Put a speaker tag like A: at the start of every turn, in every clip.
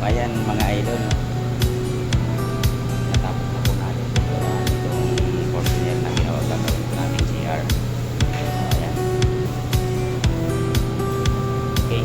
A: Ayan mga idol, natapos na po natin itong Fortuner na ginawa gagawin po natin CR. Ayan. Okay.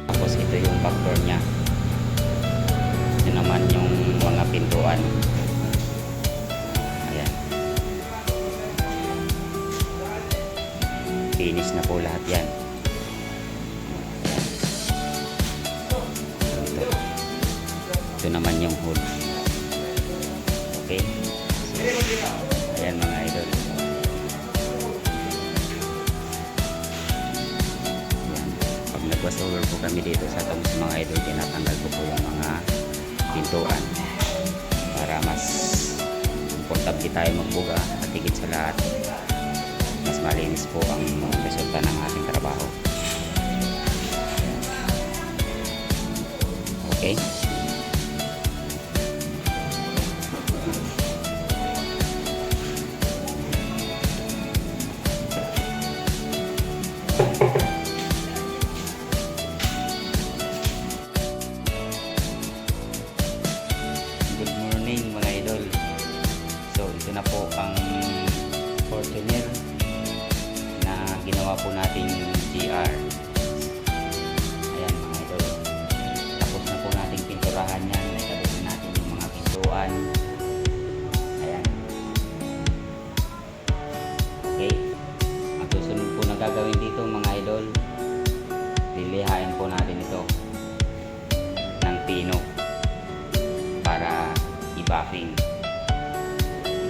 A: Tapos ito yung backdoor nya. Ito naman yung mga pintuan. Ayan. Finish na po lahat yan. Ito naman yung hood. Okay. Ayan mga idol. Nag-washover po kami dito sa Toms mga idol. Tinatanggal ko po yung mga pintuan para mas komportable tayo magbuga at higit sa lahat mas malinis po ang resulta ng ating trabaho. Okay. Mga idol, so ito na po ang Fortuner na ginawa po natin CR. Ayan mga idol, tapos na po natin pinturahan yan. Naikabit na natin yung mga pintuan. Ayan. Okay, ang susunod po na gagawin dito mga idol, lilihain po natin ito ng pino para i-buffing.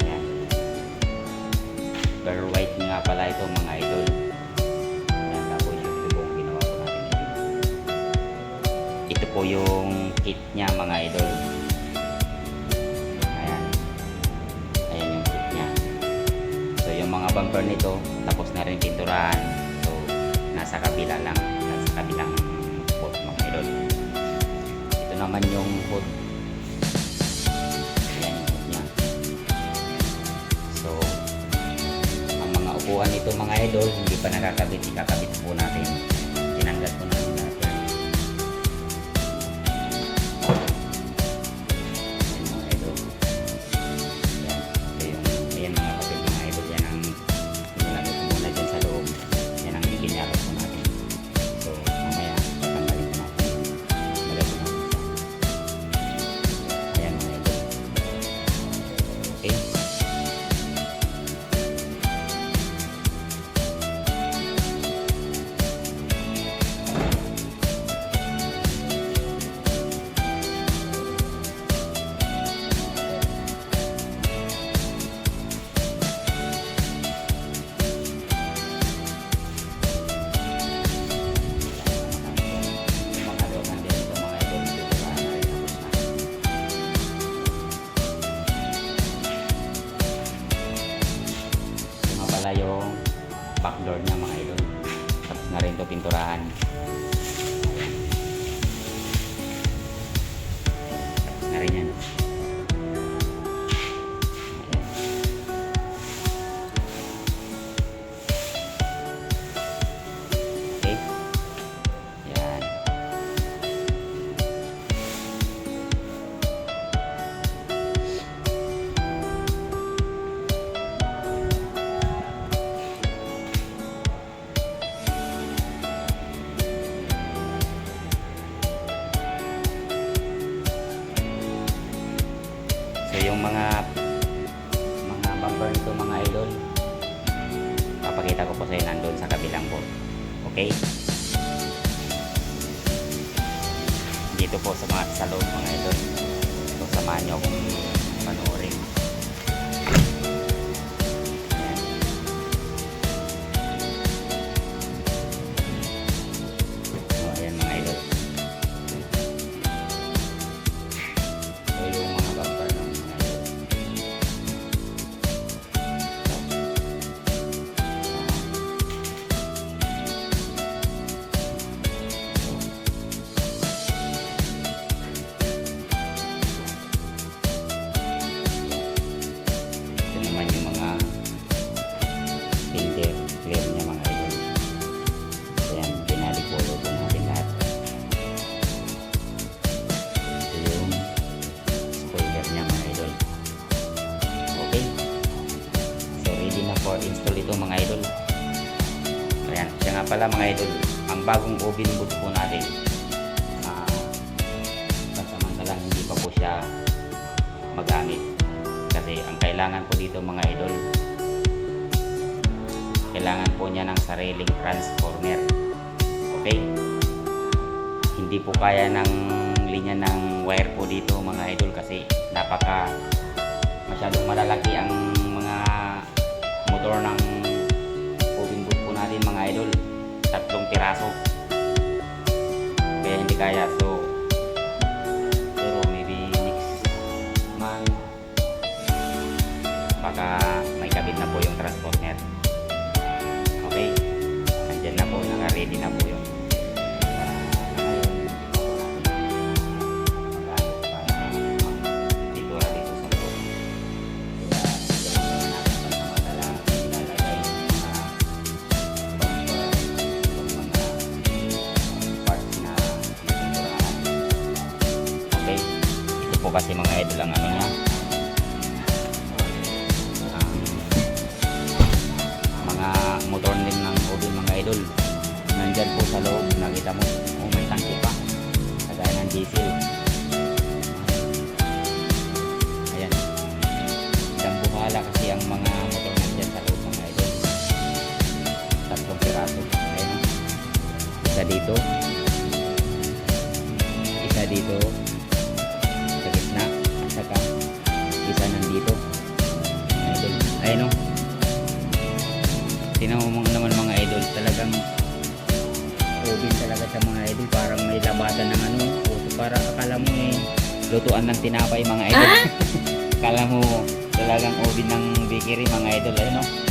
A: Ayan. Pero white nga pala ito mga idol. Ayan, tapos yung tubong ginawa po natin ito. Ito po yung kit nya mga idol. Ayan. Ayan yung kit nya. So yung mga bumper nito tapos na rin pinturahan. So nasa kabila lang. Nasa kabilang pot mga idol. Ito naman yung pot. Upuan nito mga idol, hindi pa nakakabit, ikakabit po natin. Tinanggal po natin lahat yan. Ayan mga idol. pala yung backdoor niya mga idol. Tapos na rin to pinturahan. Tapos na rin yan. Okay. Yan. So yung mga bumper nito mga idol, papakita ko po sa inyo nandun sa kabilang board. Okay? Dito po sa loob mga idol. So samahan nyo akong panoorin. Ayan. So ayan mga idol. So yung mga bumper ng mga idol. Ito naman yung mga filter clear niya mga idol. Ayan, pinalipolo po natin lahat. Ito yung spoiler niya mga idol. Okay. So ready na for install ito mga idol. Ayan, siya nga pala mga idol, ang bagong oven boot po natin. Samantalang hindi pa po siya magamit. Kasi ang kailangan po dito mga idol, kailangan po niya ng sariling transformer. Okay? Hindi po kaya ng linya ng wire po dito mga idol kasi masyadong malalaki ang mga motor ng oven boot po natin mga idol. 3 piraso. Kaya hindi kaya. So pero maybe next month baka may kabit na po yung transformer. Okay? Andyan na po, naka-ready na po yung pintura dito sa loob. Okay? Ito po kasi mga idol ang ano niya. Mga motor din ng oven mga idol, nandyan po sa loob, nakita mo, may tangke pa kagaya ng diesel. Ayan, dambuhala kasi ang mga motor nandyan sa loob mga idol. 3 piraso. Ayan, isa dito, isa dito sa gitna, at saka isa nandito mga idol. Ayan o, tinaw mo naman mga idol, talagang oven talaga sa mga idol, parang may labatan ng ano, para akala mo lutuan ng tinapay mga idol. Akala mo talagang oven ng bakery mga idol, ayun o.